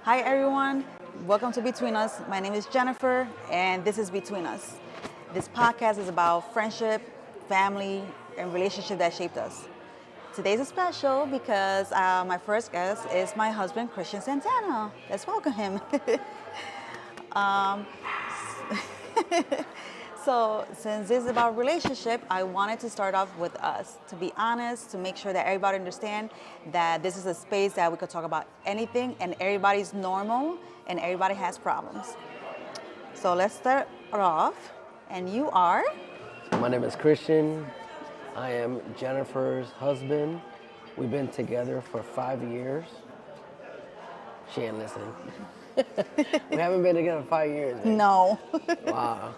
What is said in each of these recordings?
Hi everyone, welcome to Between Us. My name is Jennifer and this is Between Us. This podcast is about friendship, family, and relationship that shaped us. Today's a special because my first guest is my husband, Christian Santana. Let's welcome him. um, so, since this is about relationship, I wanted to start off with us. To be honest, to make sure that everybody understand that this is a space that we could talk about anything, and everybody's normal, and everybody has problems. So let's start off. And you are? My name is Christian. I am Jennifer's husband. We've been together for 5 years. She ain't listening. We haven't been together 5 years. Man. No. Wow.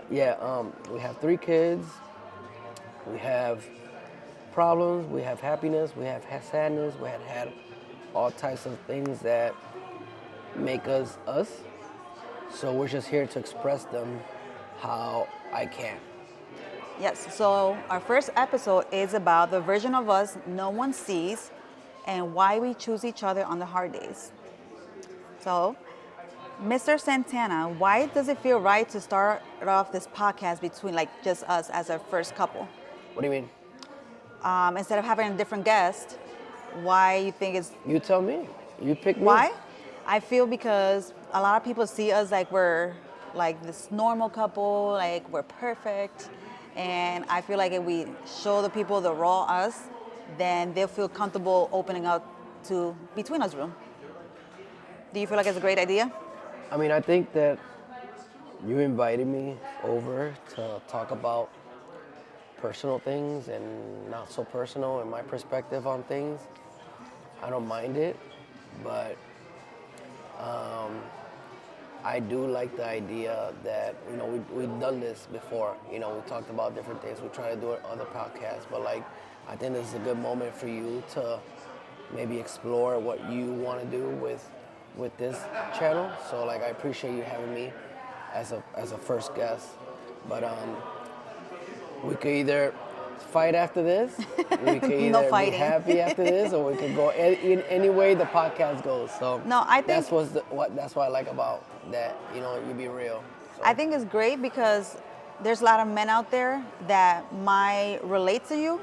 We have 3 kids. We have problems. We have happiness. We have sadness. We have had all types of things that make us us. So we're just here to express them how I can. Yes, so our first episode is about the version of us no one sees and why we choose each other on the hard days. So, Mr. Santana, why does it feel right to start off this podcast between like just us as our first couple? What do you mean? Instead of having a different guest, why you think it's... You tell me. You pick me. Why? I feel because a lot of people see us like we're like this normal couple, like we're perfect. And I feel like if we show the people the raw us, then they'll feel comfortable opening up to Between Us room. Do you feel like it's a great idea? I mean, I think that you invited me over to talk about personal things and not so personal and my perspective on things. I don't mind it, but I do like the idea that, we've done this before. We talked about different things. We try to do it on other podcasts, but like, I think this is a good moment for you to maybe explore what you want to do with this channel. So like, I appreciate you having me as a first guest, but we could either fight after this, we could either No be happy after this, or we could go in any way the podcast goes. So No, I think that's what I like about that. You be real. So. I think it's great because there's a lot of men out there that might relate to you,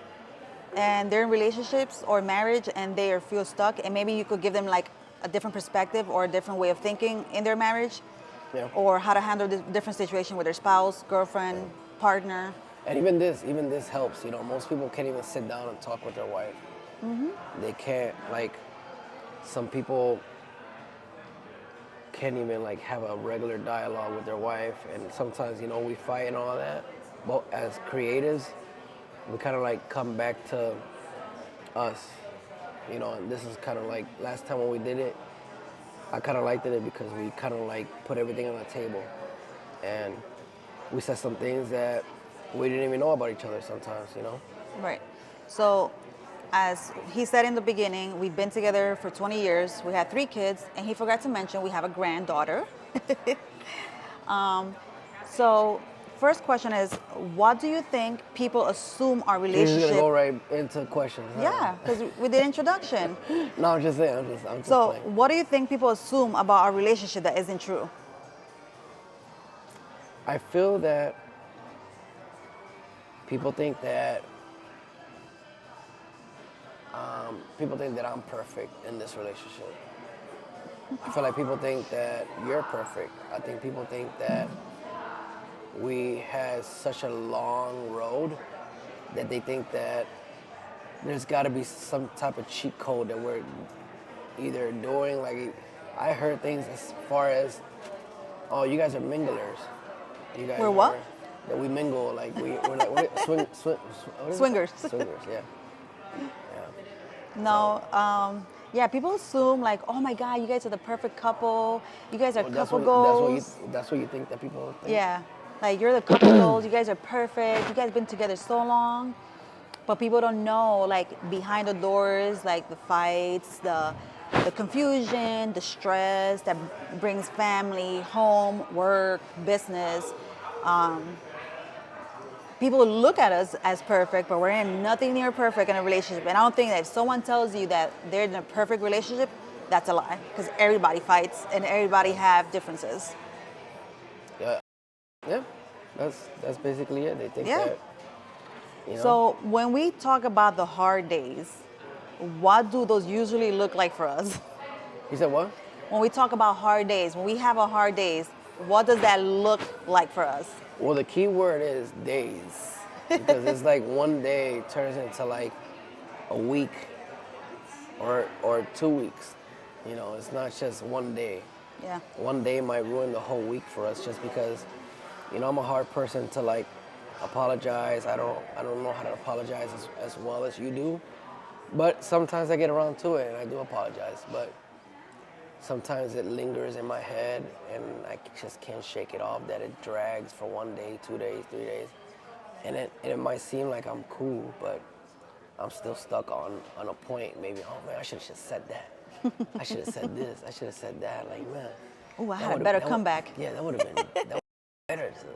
and they're in relationships or marriage, and they feel stuck, and maybe you could give them like a different perspective or a different way of thinking in their marriage, or how to handle the different situation with their spouse, girlfriend, partner. And even this helps. Most people can't even sit down and talk with their wife. Mm-hmm. They can't, like, some people can't even like have a regular dialogue with their wife, and sometimes we fight and all that. But as creatives, we kind of like come back to us. And this is kind of like last time when we did it, I kind of liked it because we kind of like put everything on the table, and we said some things that we didn't even know about each other sometimes. Right. So, as he said in the beginning, we've been together for 20 years. We had 3 kids, and he forgot to mention we have a granddaughter. So, first question is, what do you think people assume our relationship? You're just gonna go right into questions. Huh? Yeah, because we did introduction. No, I'm just saying. I'm just So, playing. what do you think people assume about our relationship that isn't true? I feel that people think that I'm perfect in this relationship. I feel like people think that you're perfect. I think people think that we had such a long road that they think that there's got to be some type of cheat code that we're either doing. Like, I heard things as far as, oh, you guys are minglers. You guys We're what? That we mingle, like we're like what is Swingers. It? Swingers, yeah. No, yeah, people assume like, oh my God, you guys are the perfect couple. You guys are couple goals. That's what you think that people think? Yeah, like you're the couple goals. You guys are perfect. You guys been together so long, but people don't know like behind the doors, like the fights, the confusion, the stress that brings family, home, work, business. People look at us as perfect, but we're in nothing near perfect in a relationship. And I don't think that if someone tells you that they're in a perfect relationship, that's a lie because everybody fights and everybody have differences. Yeah, yeah. That's basically it. They think Yeah. that, you know. So when we talk about the hard days, what do those usually look like for us? You said what? When we talk about hard days, when we have a hard days, what does that look like for us? Well, the key word is days, because it's like one day turns into like a week or 2 weeks. You know, it's not just one day. Yeah. One day might ruin the whole week for us just because, you know, I'm a hard person to like apologize. I don't know how to apologize as well as you do. But sometimes I get around to it and I do apologize. But sometimes it lingers in my head and I just can't shake it off that it drags for 1 day, 2 days, 3 days. And it might seem like I'm cool, but I'm still stuck on a point. Maybe, oh man, I should have just said that. I should have said this. I should have said that. Like, man. Oh, I had a better comeback. Yeah, that would have been better to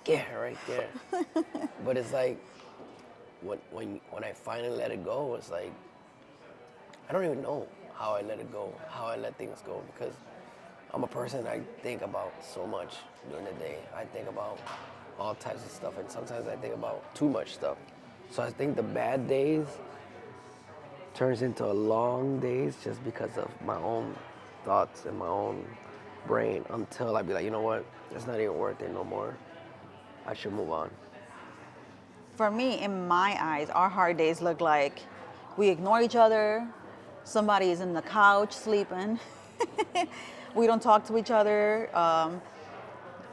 get her right there. But it's like when I finally let it go, it's like I don't even know how I let it go, how I let things go, because I'm a person I think about so much during the day. I think about all types of stuff, and sometimes I think about too much stuff. So I think the bad days turns into a long days just because of my own thoughts and my own brain until I be like, you know what, it's not even worth it no more. I should move on. For me, in my eyes, our hard days look like we ignore each other. Somebody is in the couch sleeping. We don't talk to each other.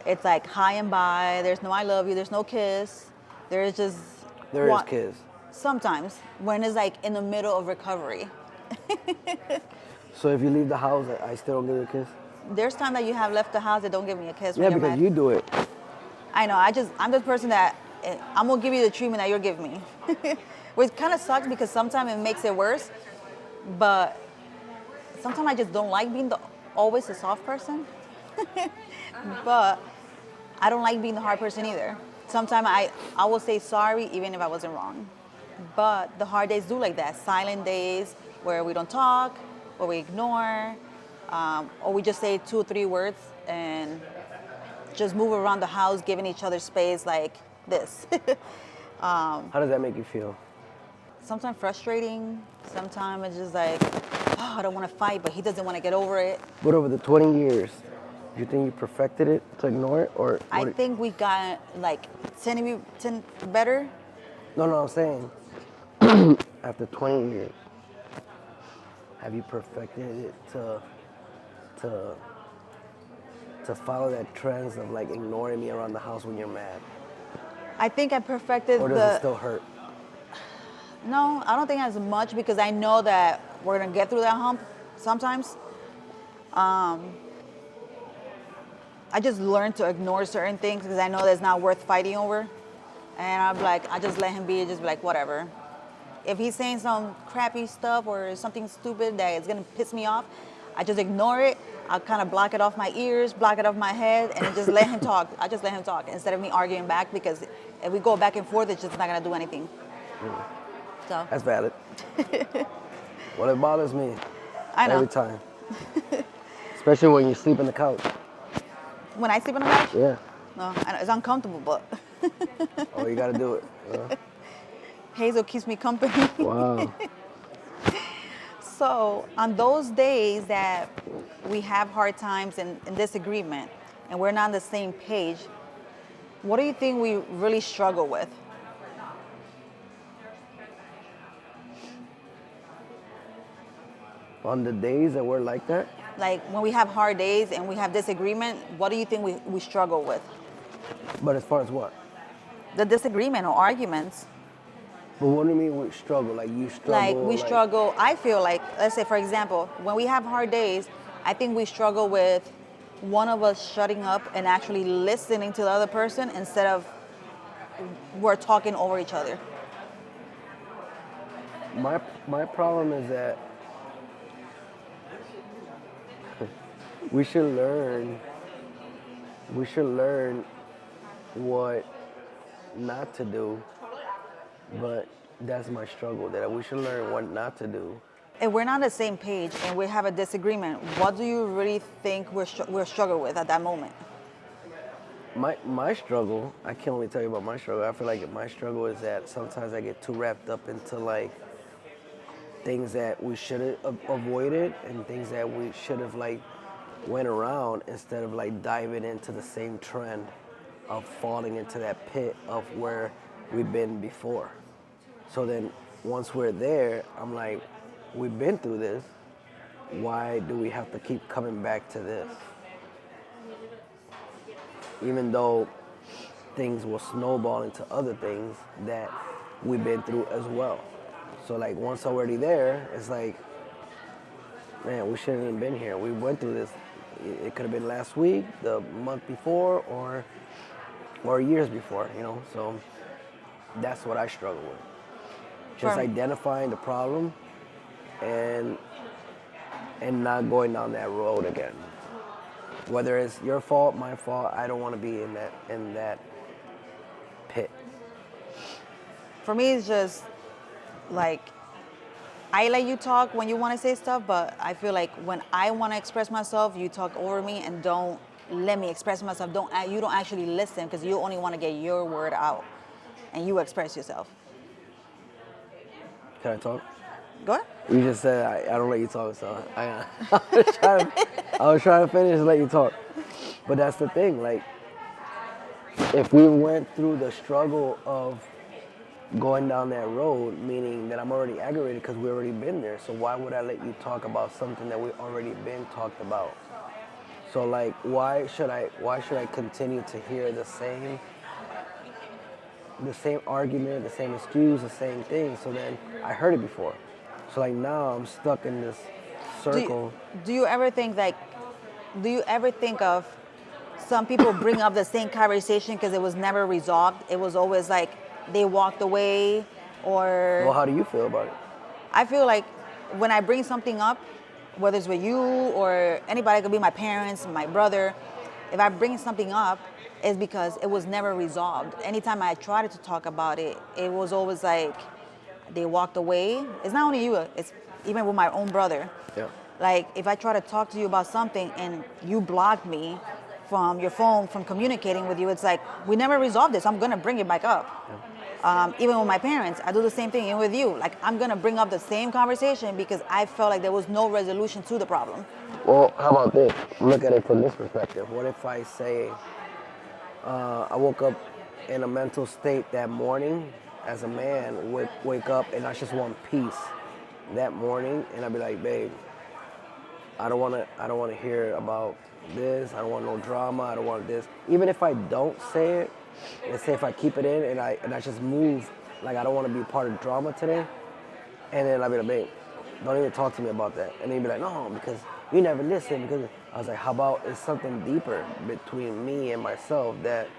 It's like high and by. There's no I love you. There's no kiss. There is just There is kids. Sometimes when it's like in the middle of recovery. So if you leave the house, I still don't give you a kiss? There's time that you have left the house that don't give me a kiss when Yeah, you're because mad. you do it. I know. I'm the person that I'm gonna give you the treatment that you're giving me, which kind of sucks because sometimes it makes it worse. But sometimes I just don't like being always the soft person. But I don't like being the hard person either. Sometimes I will say sorry even if I wasn't wrong. But the hard days do like that. Silent days where we don't talk, or we ignore, or we just say 2 or 3 words and just move around the house, giving each other space like this. How does that make you feel? Sometimes frustrating. Sometimes it's just like, oh, I don't want to fight, but he doesn't want to get over it. But over the 20 years, do you think you perfected it to ignore it? Or I think we got like 10 better. No, I'm saying after 20 years, have you perfected it to follow that trends of like ignoring me around the house when you're mad? I think I perfected Or does it still hurt? No, I don't think as much because I know that we're gonna get through that hump sometimes. I just learned to ignore certain things because I know that's not worth fighting over. And I'm like, I just let him be, just be like, whatever. If he's saying some crappy stuff or something stupid that is gonna piss me off, I just ignore it. I'll kind of block it off my ears, block it off my head, and just let him talk. I just let him talk instead of me arguing back because if we go back and forth, it's just not gonna do anything. So. That's valid. Well, it bothers me I know. every time. Especially when you sleep on the couch. When I sleep on the couch? Yeah. No, I know, it's uncomfortable, but Oh, you gotta do it. Hazel keeps me company. Wow. So on those days that we have hard times and disagreement and we're not on the same page, what do you think we really struggle with? On the days that we're like that, Like when we have hard days and we have disagreement, what do you think we struggle with? but as far as what? The disagreement or arguments. But what do you mean we struggle? Like you struggle? Like we struggle, I feel like, let's say for example, when we have hard days, I think we struggle with one of us shutting up and actually listening to the other person instead of we're talking over each other. My problem is that we should learn what not to do, but that's my struggle, that we should learn what not to do If we're not on the same page and we have a disagreement, what do you really think we're struggling with at that moment? My struggle, I can only tell you about my struggle. I feel like my struggle is that sometimes I get too wrapped up into like things that we should have avoided and things that we should have like went around instead of like diving into the same trend of falling into that pit of where we've been before. So then once we're there, I'm like, we've been through this. Why do we have to keep coming back to this? Even though things will snowball into other things that we've been through as well. So like once already there, it's like, man, we shouldn't have been here. We went through this. It could have been last week, the month before, or years before, you know? So that's what I struggle with. Just identifying the problem and not going down that road again. Whether it's your fault, my fault, I don't want to be in that pit. For me, it's just like I let you talk when you want to say stuff, but I feel like when I want to express myself, you talk over me and don't let me express myself. You don't actually listen because you only want to get your word out, and you express yourself. Can I talk? Go ahead. You just said I don't let you talk, so I was trying to finish and let you talk. But that's the thing, like, if we went through the struggle of going down that road, meaning that I'm already aggravated because we already been there, so why would I let you talk about something that we already been talked about? So like, why should I continue to hear the same argument, the same excuse, the same thing? So then I heard it before. So like now I'm stuck in this circle. Do you ever think of some people bring up the same conversation because it was never resolved? It was always like they walked away, or... Well, how do you feel about it? I feel like when I bring something up, whether it's with you or anybody, it could be my parents, my brother, if I bring something up, it's because it was never resolved. Anytime I tried to talk about it, it was always like they walked away. It's not only you, it's even with my own brother. Yeah. Like if I try to talk to you about something and you block me from your phone, from communicating with you, it's like, we never resolved this. I'm gonna bring it back up. Yeah. Even with my parents, I do the same thing. Even with you, like I'm gonna bring up the same conversation because I felt like there was no resolution to the problem. Well, how about this? Look at it from this perspective. What if I say, I woke up in a mental state that morning as a man, wake up and I just want peace that morning, and I'd be like, babe, I don't want to hear about this. I don't want no drama. I don't want this. Even if I don't say it, let's say if I keep it in and I just move, like I don't want to be a part of drama today, and then I'd be like, babe, don't even talk to me about that. And then you'd be like, no, because you never listen. Because I was like, how about it's something deeper between me and myself that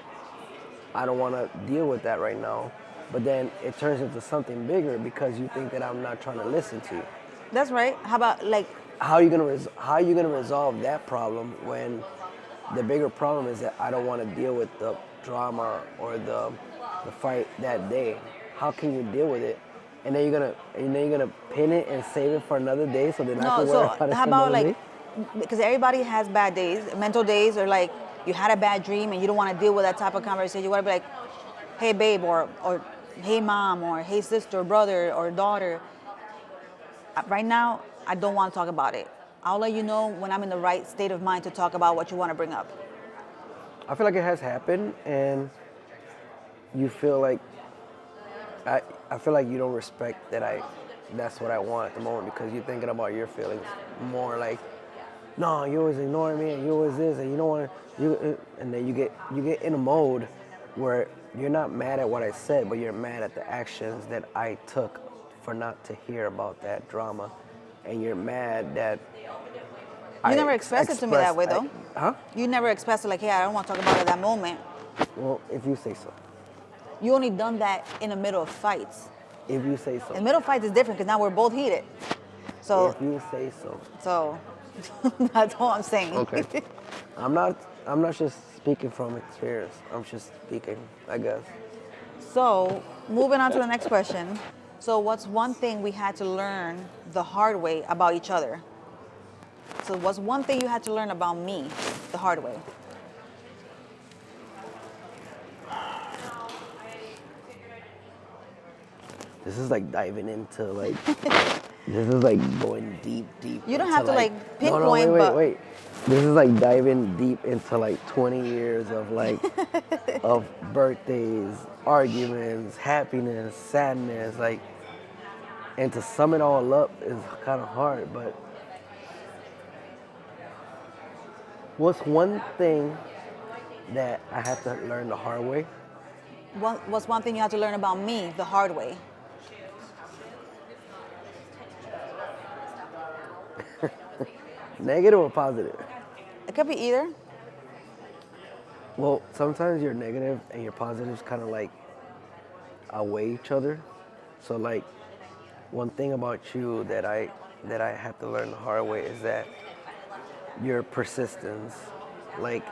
I don't want to deal with that right now. But then it turns into something bigger because you think that I'm not trying to listen to you. That's right. How about like... How are you gonna resolve that problem when the bigger problem is that I don't want to deal with the drama or the fight that day? How can you deal with it? And then you're gonna pin it and save it for another day so then I can worry about it. How about like, because everybody has bad days, mental days, or like you had a bad dream and you don't want to deal with that type of conversation. You want to be like, hey babe, or hey mom, or hey sister, brother, or daughter. Right now, I don't want to talk about it. I'll let you know when I'm in the right state of mind to talk about what you want to bring up. I feel like it has happened, and you feel like I feel like you don't respect that that's what I want at the moment because you're thinking about your feelings more. Like, no, you always ignore me, and you always this, and you don't want to. And then you get in a mode where you're not mad at what I said, but you're mad at the actions that I took for not to hear about that drama, and you're mad that you never expressed it to me that way, though. Huh? You never expressed it like, hey, I don't want to talk about it at that moment. Well, if you say so. You only done that in the middle of fights. If you say so. In the middle of fights is different because now we're both heated. So if you say so. So that's all I'm saying. Okay. I'm not just speaking from experience. I'm just speaking, I guess. So moving on to the next question. So what's one thing we had to learn the hard way about each other? So what's one thing you had to learn about me the hard way? This is like diving into like this is like going deep You don't into have to like no, pinpoint, but wait. This is like diving deep into like 20 years of like of birthdays, arguments, happiness, sadness, like, and to sum it all up is kind of hard. But what's one thing that I had to learn the hard way? what's one thing you had to learn about me the hard way? Negative or positive? It could be either. Well, sometimes your negative and your positives kind of like outweigh each other. So like one thing about you that I had to learn the hard way is that your persistence, like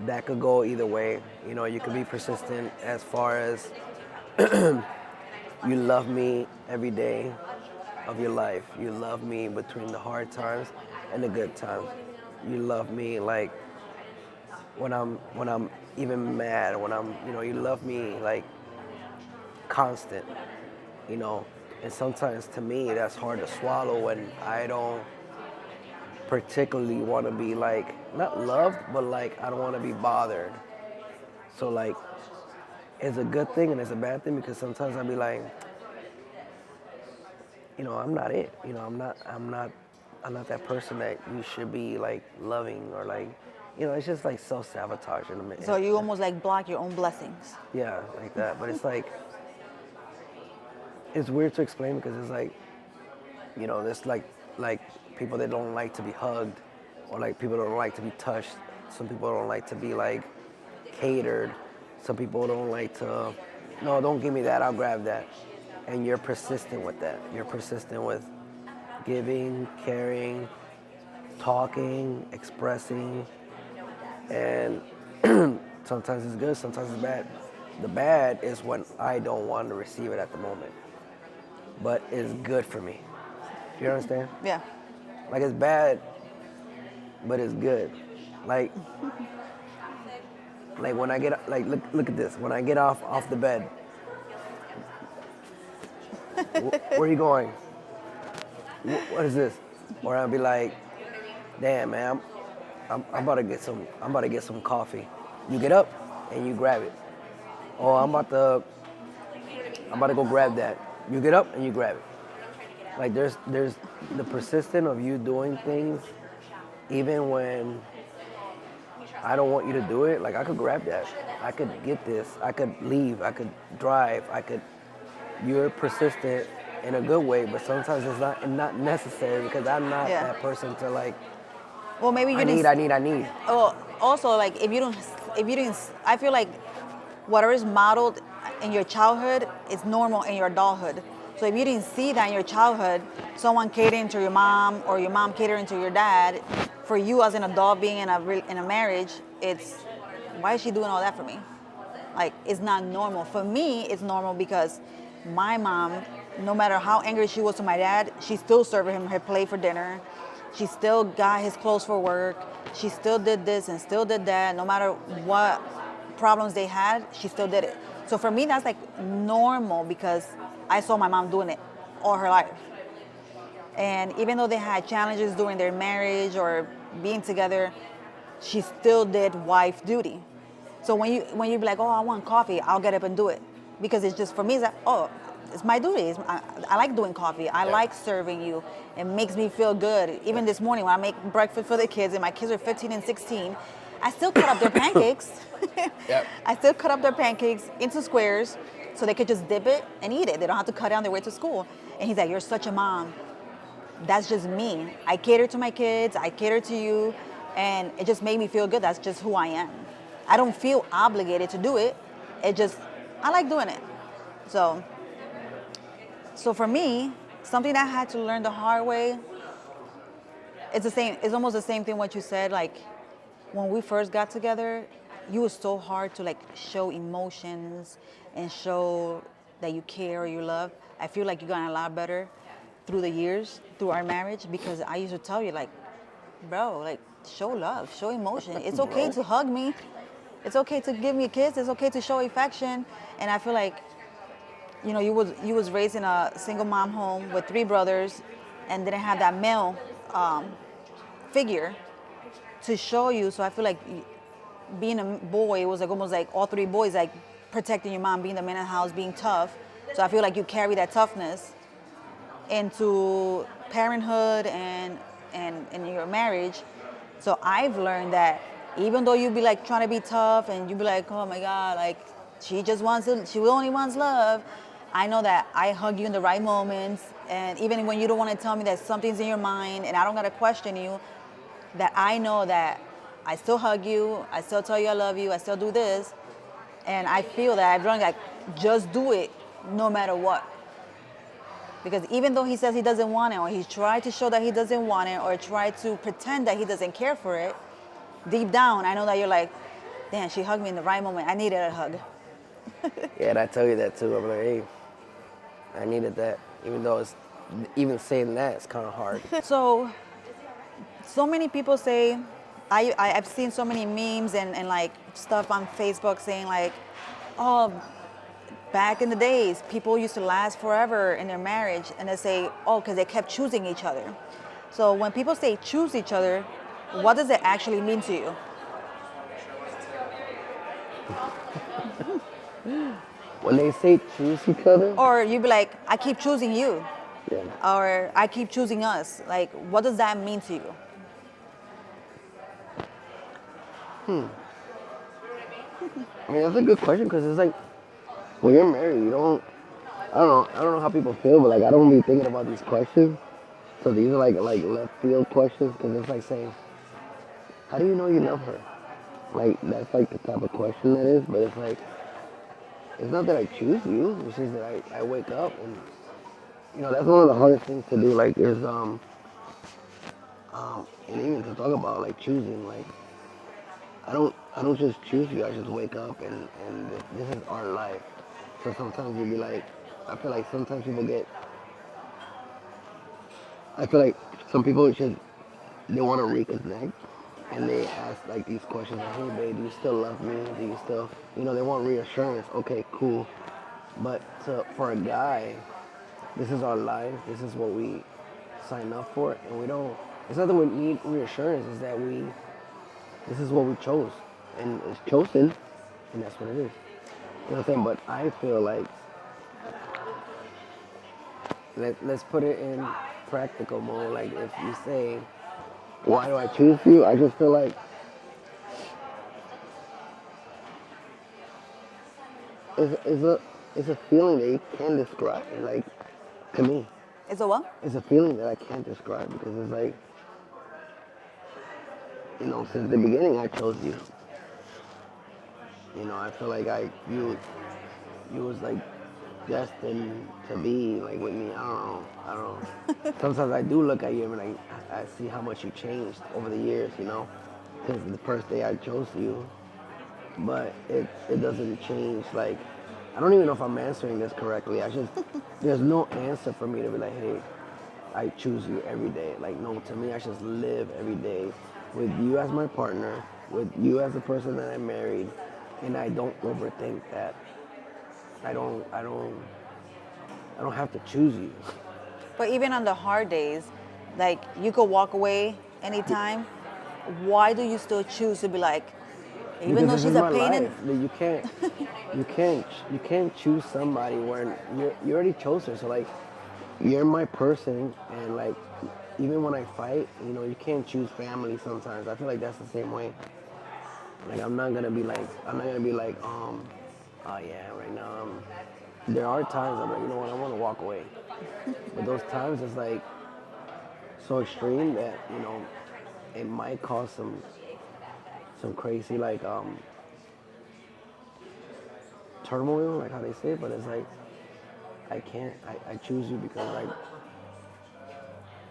that could go either way. You know, you could be persistent as far as you love me every day of your life. You love me between the hard times and the good times. You love me like when I'm even mad, when I'm, you know, you love me like constant, you know. And sometimes to me that's hard to swallow when I don't particularly want to be like not loved, but like I don't want to be bothered. So like it's a good thing and it's a bad thing because sometimes I'll be like, you know, I'm not it. You know, I'm not that person that you should be like loving or like, you know, it's just like self-sabotage in a minute. So you almost like block your own blessings. Yeah, like that. But it's like, it's weird to explain because it's like, you know, there's like people that don't like to be hugged or like people don't like to be touched. Some people don't like to be like catered. Some people don't like to, no, don't give me that, I'll grab that. And you're persistent with that. You're persistent with giving, caring, talking, expressing, and sometimes it's good, sometimes it's bad. The bad is when I don't want to receive it at the moment, but it's good for me. You understand? Yeah. Like it's bad, but it's good. Like when I get like look at this. When I get off the bed, where are you going? What is this? Or I'll be like, damn man, I'm about to get some coffee. You get up and you grab it. Oh, I'm about to go grab that. You get up and you grab it. Like there's the persistence of you doing things even when I don't want you to do it. Like I could grab that. I could get this. I could leave. I could drive. You're persistent in a good way, but sometimes it's not necessary because I'm not that person to like. Well, maybe you I need. Well, also like if you didn't, I feel like whatever is modeled in your childhood is normal in your adulthood. So if you didn't see that in your childhood, someone catering to your mom or your mom catering to your dad, for you as an adult being in a marriage, it's why is she doing all that for me? Like it's not normal. For me, it's normal because my mom, no matter how angry she was to my dad, she still served him her plate for dinner. She still got his clothes for work. She still did this and still did that. No matter what problems they had, she still did it. So for me, that's like normal because I saw my mom doing it all her life. And even though they had challenges during their marriage or being together, she still did wife duty. So when you be like, oh, I want coffee, I'll get up and do it. Because it's just, for me, it's like, oh, it's my duty. I like doing coffee. I like serving you. It makes me feel good. Even this morning when I make breakfast for the kids, and my kids are 15 and 16, I still cut up their pancakes. Yep. I still cut up their pancakes into squares so they could just dip it and eat it. They don't have to cut it on their way to school. And he's like, you're such a mom. That's just me. I cater to my kids. I cater to you. And it just made me feel good. That's just who I am. I don't feel obligated to do it. It just, I like doing it. So for me, something I had to learn the hard way, it's almost the same thing what you said. Like when we first got together, you were so hard to like show emotions and show that you care or you love. I feel like you've gotten a lot better through the years, through our marriage, because I used to tell you, like, bro, like, show love, show emotion. It's okay Bro. to hug me. It's okay to give me a kiss. It's okay to show affection. And I feel like, you was raised in a single mom home with 3 brothers and didn't have that male figure to show you. So I feel like being a boy, it was like almost like all 3 boys, like protecting your mom, being the man in the house, being tough. So I feel like you carry that toughness into parenthood and in your marriage. So I've learned that even though you be like trying to be tough and you be like, oh my God, like she only wants love. I know that I hug you in the right moments, and even when you don't want to tell me that something's in your mind, and I don't gotta question you, that I know that I still hug you, I still tell you I love you, I still do this, and I feel that I've learned like just do it no matter what. Because even though he says he doesn't want it, or he's tried to show that he doesn't want it, or tried to pretend that he doesn't care for it, deep down, I know that you're like, damn, she hugged me in the right moment. I needed a hug. Yeah, and I tell you that too. I'm like, hey, I needed that. Even saying that is kind of hard. So many people say, I've seen so many memes and like stuff on Facebook saying like, oh, back in the days, people used to last forever in their marriage, and they say, oh, because they kept choosing each other. So when people say choose each other, what does it actually mean to you? When they say choose each other, Or you'd be like, I keep choosing you, yeah. or I keep choosing us. Like, what does that mean to you? I mean, that's a good question because it's like when you're married, you don't. I don't know how people feel, but like I don't be thinking about these questions. So these are like left field questions because it's like saying, how do you know you love her? Like that's like the type of question that is, but it's like it's not that I choose you. It's just that I wake up and that's one of the hardest things to do. Like is and even to talk about like choosing. Like I don't just choose you. I just wake up and this is our life. So sometimes you'd be like, I feel like sometimes people get. I feel like some people just they want to reconnect and they ask like these questions like, hey babe, do you still love me? Do you still, they want reassurance. Okay, cool. But for a guy, this is our life. This is what we sign up for, and we don't. It's not that we need reassurance. It's that this is what we chose, and it's chosen, and that's what it is. You know what I'm saying? But I feel like let's put it in practical mode. Like if you say, why do I choose you? I just feel like it's a feeling that you can't describe. Like to me, It's a what? it's a feeling that I can't describe because it's like since the beginning I chose you. I feel like you was like destined to be like with me. I don't know. Sometimes I do look at you and like I see how much you changed over the years. Because the first day I chose you, but it doesn't change. Like I don't even know if I'm answering this correctly. There's no answer for me to be like, hey, I choose you every day. Like no, to me I just live every day with you as my partner, with you as the person that I married, and I don't overthink that. I don't have to choose you. But even on the hard days, like you could walk away anytime. Why do you still choose to be like, even Because though this she's is a my pain in, life. You can't choose somebody when you already chose her. So like, you're my person, and like, even when I fight, you can't choose family sometimes. I feel like that's the same way. Like I'm not gonna be like, oh yeah, right now. There are times I'm like, you know what, I want to walk away. But those times it's like so extreme that it might cause some crazy like turmoil, like how they say. But it's like I can't. I choose you because like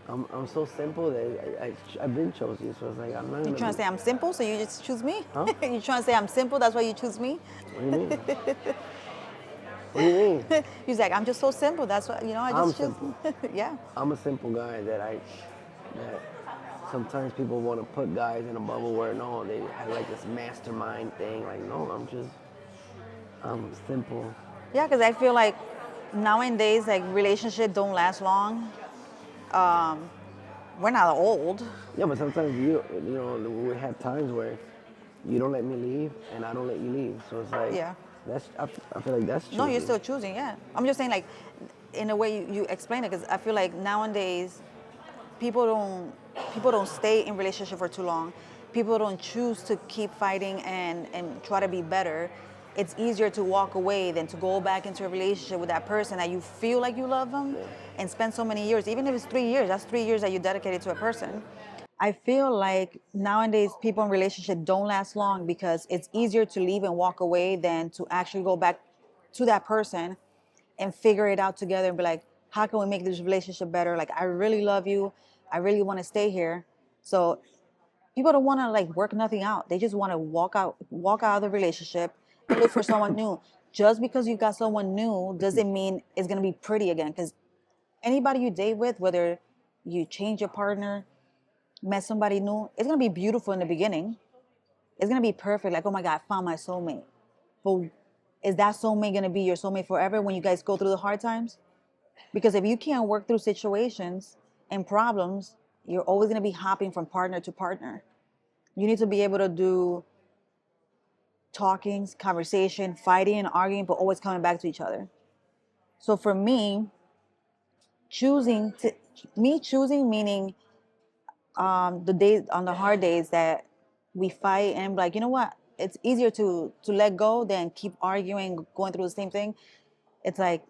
I'm so simple that I've been chosen. So it's like I'm not you gonna. trying to say I'm simple, so you just choose me? Huh? You trying to say I'm simple, that's why you choose me? What do you mean? What do you mean? He's like, I'm just so simple. That's what, I I'm just choose. simple. Yeah. I'm a simple guy that sometimes people want to put guys in a bubble where no, they have like this mastermind thing. Like no, I'm simple. Yeah, because I feel like nowadays, like, relationships don't last long. We're not old. Yeah, but sometimes we have times where you don't let me leave and I don't let you leave. So it's like Yeah. I feel like that's No, you're choosing. still choosing. Yeah. I'm just saying, like, in a way you explain it, because I feel like nowadays people don't people don't stay in relationship for too long. People don't choose to keep fighting and try to be better. It's easier to walk away than to go back into a relationship with that person that you feel like you love them Yeah. and spend so many years. Even if it's 3 years, that's 3 years that you dedicated to a person. I feel like nowadays people in relationship don't last long because it's easier to leave and walk away than to actually go back to that person and figure it out together and be like, how can we make this relationship better? Like, I really love you. I really want to stay here. So people don't want to like work nothing out. They just want to walk out of the relationship and look for someone new. Just because you got someone new doesn't mean it's gonna be pretty again. Because anybody you date with, whether you change your partner, met somebody new, it's gonna be beautiful in the beginning. It's gonna be perfect. Like, oh my God, I found my soulmate. But is that soulmate gonna be your soulmate forever when you guys go through the hard times? Because if you can't work through situations and problems, you're always gonna be hopping from partner to partner. You need to be able to do talkings, conversation, fighting and arguing, but always coming back to each other. So for me, choosing to choosing meaning the days on the hard days that we fight and like, you know what? It's easier to let go than keep arguing, going through the same thing. It's like,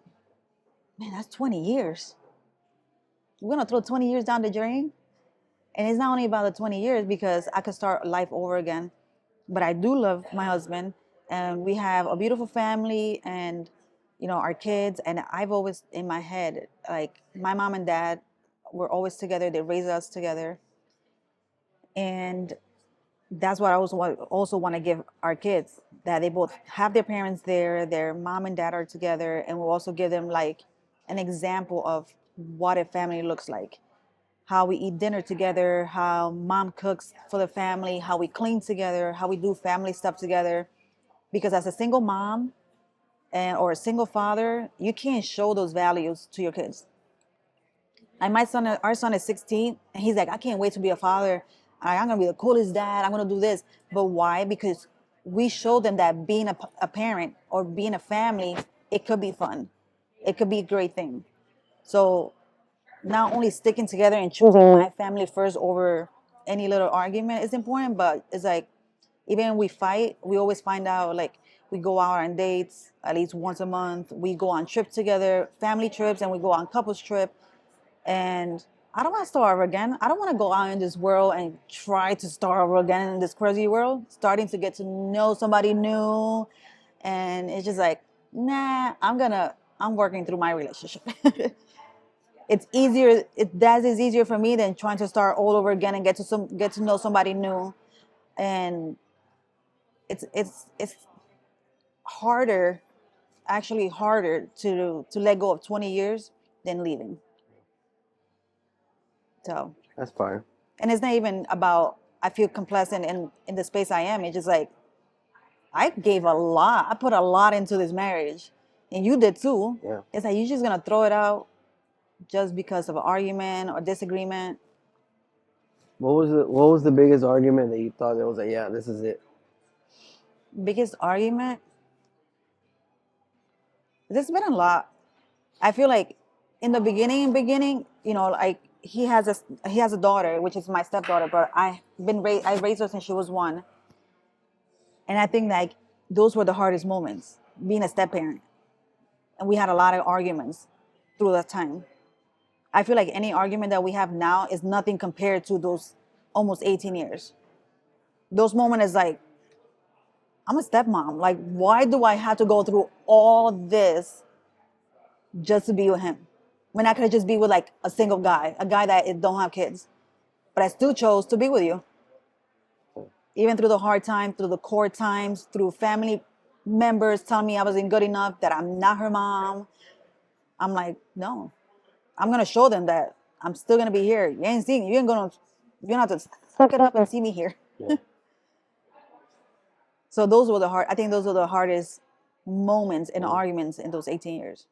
man, that's 20 years. We're gonna throw 20 years down the drain. And it's not only about the 20 years because I could start life over again. But I do love my husband and we have a beautiful family and our kids. And I've always in my head, like, my mom and dad were always together. They raised us together. And that's what I also want to give our kids, that they both have their parents there, their mom and dad are together, and we'll also give them like an example of what a family looks like, how we eat dinner together, how mom cooks for the family, how we clean together, how we do family stuff together. Because as a single mom or a single father, you can't show those values to your kids. Like our son is 16, and he's like, I can't wait to be a father. I'm gonna be the coolest dad. I'm gonna do this. But why? Because we show them that being a parent or being a family, it could be fun. It could be a great thing. So not only sticking together and choosing my family first over any little argument is important, but it's like, even when we fight, we always find out, like, we go out on dates at least once a month. We go on trips together, family trips, and we go on couples trip. And I don't want to start over again. I don't want to go out in this world and try to start over again in this crazy world, starting to get to know somebody new. And it's just like, nah, I'm working through my relationship. It's easier. That is easier for me than trying to start all over again and get to know somebody new. And it's harder, actually harder to let go of 20 years than leaving. So, That's fine. and it's not even about I feel complacent in the space I am. It's just like I gave a lot. I put a lot into this marriage, and you did too. Yeah. It's like you're just gonna throw it out just because of an argument or disagreement. What was the biggest argument that you thought that was like, yeah, this is it? Biggest argument. There's been a lot. I feel like in the beginning, like he has a daughter, which is my stepdaughter, but I raised her since she was 1, and I think like those were the hardest moments being a step parent, and we had a lot of arguments through that time. I feel like any argument that we have now is nothing compared to those almost 18 years. Those moments is like, I'm a stepmom. Like, why do I have to go through all this just to be with him? When I could just be with like a single guy, a guy that don't have kids. But I still chose to be with you. Even through the hard times, through the court times, through family members telling me I wasn't good enough, that I'm not her mom. I'm like, no, I'm gonna show them that I'm still gonna be here. You ain't seeing, you're gonna have to suck it up and see me here. Yeah. So I think those were the hardest moments and arguments in those 18 years.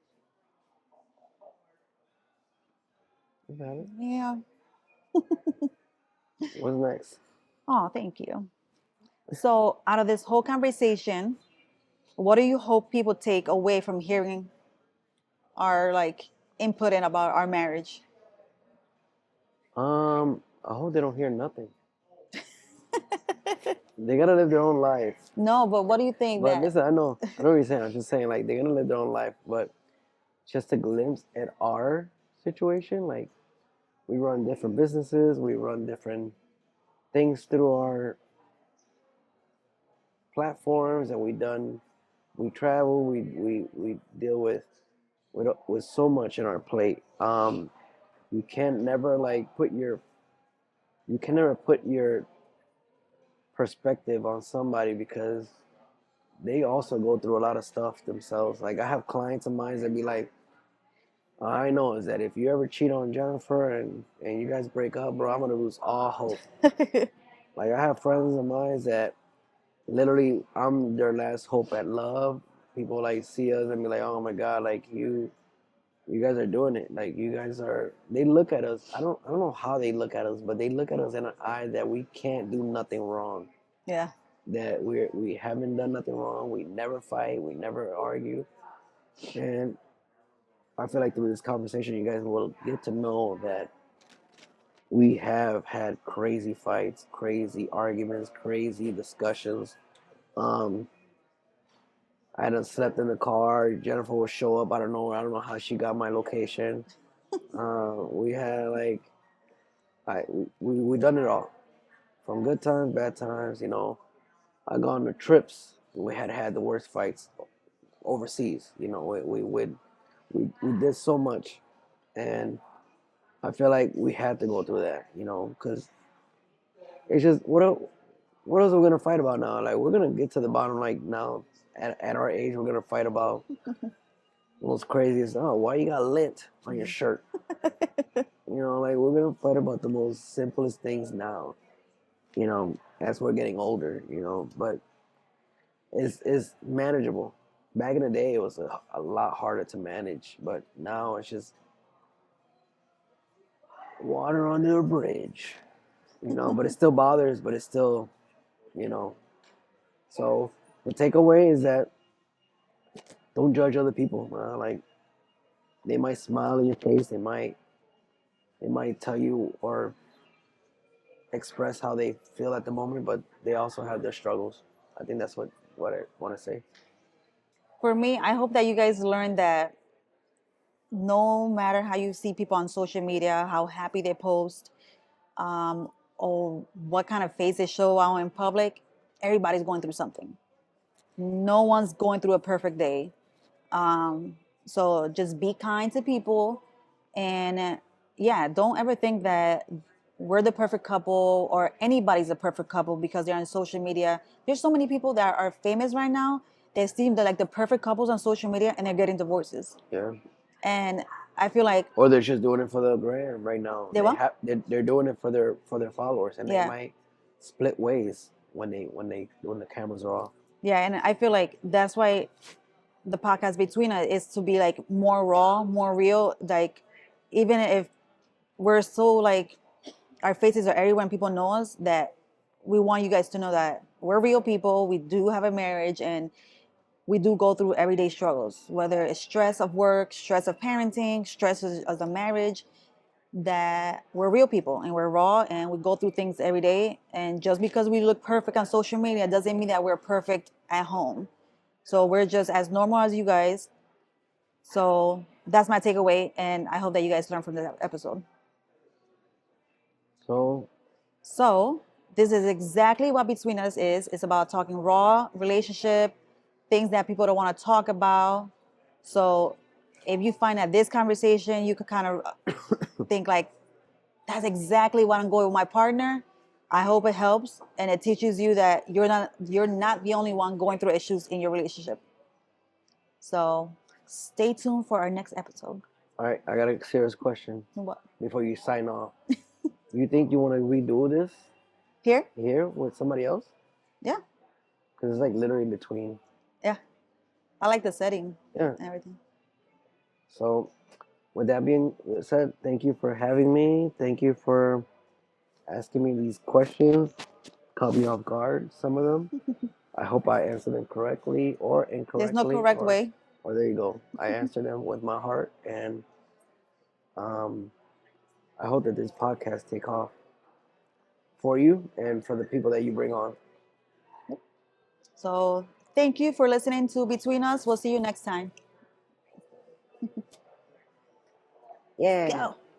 You got it. Yeah. What's next? Oh, thank you. So out of this whole conversation, what do you hope people take away from hearing our like input in about our marriage? I hope they don't hear nothing. They gotta live their own life. No, but what do you think But that? listen, I know what you're saying. I'm just saying, like, they're gonna live their own life, but just a glimpse at our situation, like, we run different businesses, we run different things through our platforms, and we travel, we deal with so much in our plate. You can never like you can never put your perspective on somebody because they also go through a lot of stuff themselves. Like I have clients of mine that be like, all I know is that if you ever cheat on Jennifer and you guys break up, bro, I'm gonna lose all hope. Like I have friends of mine that literally I'm their last hope at love. People like see us and be like, oh my god, like you guys are doing it. Like you guys are. They look at us. I don't know how they look at us, but they look at us in an eye that we can't do nothing wrong. Yeah. That we haven't done nothing wrong. We never fight. We never argue. And I feel like through this conversation, you guys will get to know that we have had crazy fights, crazy arguments, crazy discussions. Um, I done slept in the car. Jennifer will show up. I don't know. I don't know how she got my location. We had like we done it all, from good times, bad times. You know, I gone to trips. We had the worst fights overseas. You know, we did so much, and I feel like we had to go through that. You know, because it's just what else are we gonna fight about now? Like we're gonna get to the bottom. Like now, at our age, we're gonna fight about what's craziest. Oh, why you got lint on your shirt? You know, like we're gonna fight about the most simplest things now. You know, as we're getting older. You know, but it's manageable. Back in the day, it was a lot harder to manage, but now it's just water under a bridge. You know, but it still bothers, but it's still, you know. So the takeaway is that don't judge other people. Like they might smile in your face, they might tell you or express how they feel at the moment, but they also have their struggles. I think that's what I want to say. For me, I hope that you guys learn that no matter how you see people on social media, how happy they post, um, or what kind of face they show out in public, everybody's going through something. No one's going through a perfect day. So just be kind to people, and yeah, don't ever think that we're the perfect couple or anybody's a perfect couple because they're on social media. There's so many people that are famous right now. They seem like the perfect couples on social media, and they're getting divorces. Yeah. And I feel like Or they're just doing it for the gram right now. they what? They're doing it for their followers, and they Yeah, might split ways when the cameras are off. yeah, and I feel like that's why the podcast between us is to be like more raw, more real. Like even if we're so like our faces are everywhere and people know us, that we want you guys to know that we're real people. We do have a marriage and we do go through everyday struggles, whether it's stress of work, stress of parenting, stress of the marriage, that we're real people and we're raw and we go through things every day. And just because we look perfect on social media doesn't mean that we're perfect at home. So we're just as normal as you guys. So that's my takeaway. And I hope that you guys learn from this episode. So So this is exactly what Between Us is. It's about talking raw relationship, things that people don't want to talk about. So if you find that this conversation, you could kind of think like, that's exactly what I'm going with my partner. I hope it helps and it teaches you that you're not the only one going through issues in your relationship. So stay tuned for our next episode. All right, I got a serious question What? before you sign off. You think you want to redo this Here? here with somebody else? Yeah. Because it's like literally between. Yeah. I like the setting Yeah. and everything. So, with that being said, thank you for having me. Thank you for asking me these questions. Caught me off guard, some of them. I hope I answered them correctly or There's no incorrectly. correct way. Or there you go. I answered them with my heart, and um, I hope that this podcast take off for you and for the people that you bring on. So thank you for listening to Between Us. We'll see you next time. Yeah. Go.